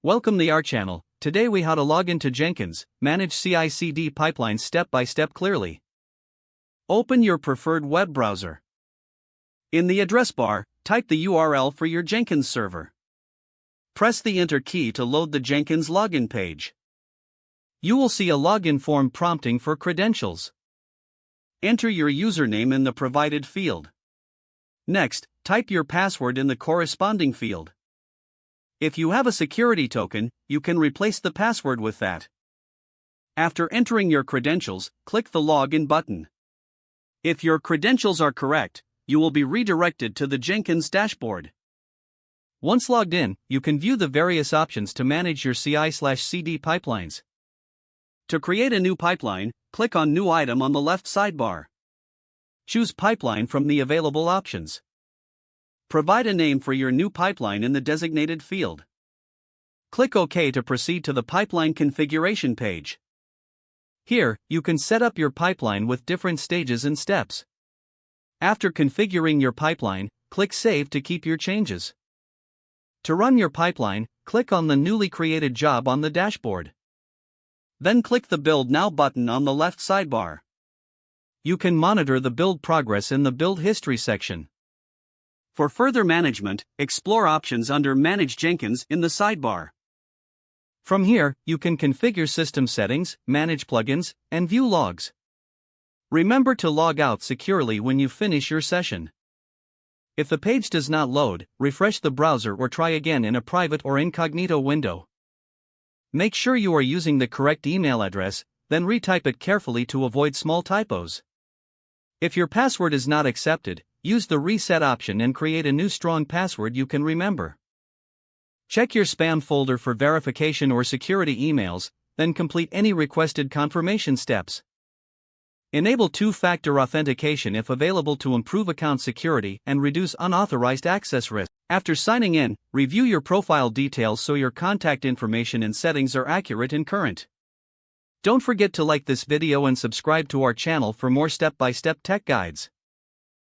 Welcome to our channel. Today we how to log into Jenkins, manage CI/CD pipelines step by step clearly. Open your preferred web browser. In the address bar, type the URL for your Jenkins server. Press the Enter key to load the Jenkins login page. You will see a login form prompting for credentials. Enter your username in the provided field. Next, type your password in the corresponding field. If you have a security token, you can replace the password with that. After entering your credentials, click the Login button. If your credentials are correct, you will be redirected to the Jenkins dashboard. Once logged in, you can view the various options to manage your CI/CD pipelines. To create a new pipeline, click on New Item on the left sidebar. Choose Pipeline from the available options. Provide a name for your new pipeline in the designated field. Click OK to proceed to the pipeline configuration page. Here, you can set up your pipeline with different stages and steps. After configuring your pipeline, click Save to keep your changes. To run your pipeline, click on the newly created job on the dashboard. Then click the Build Now button on the left sidebar. You can monitor the build progress in the Build History section. For further management, explore options under Manage Jenkins in the sidebar. From here, you can configure system settings, manage plugins, and view logs. Remember to log out securely when you finish your session. If the page does not load, refresh the browser or try again in a private or incognito window. Make sure you are using the correct email address, then retype it carefully to avoid small typos. If your password is not accepted, use the reset option and create a new strong password you can remember. Check your spam folder for verification or security emails, then complete any requested confirmation steps. Enable two-factor authentication if available to improve account security and reduce unauthorized access risk. After signing in, review your profile details so your contact information and settings are accurate and current. Don't forget to like this video and subscribe to our channel for more step-by-step tech guides.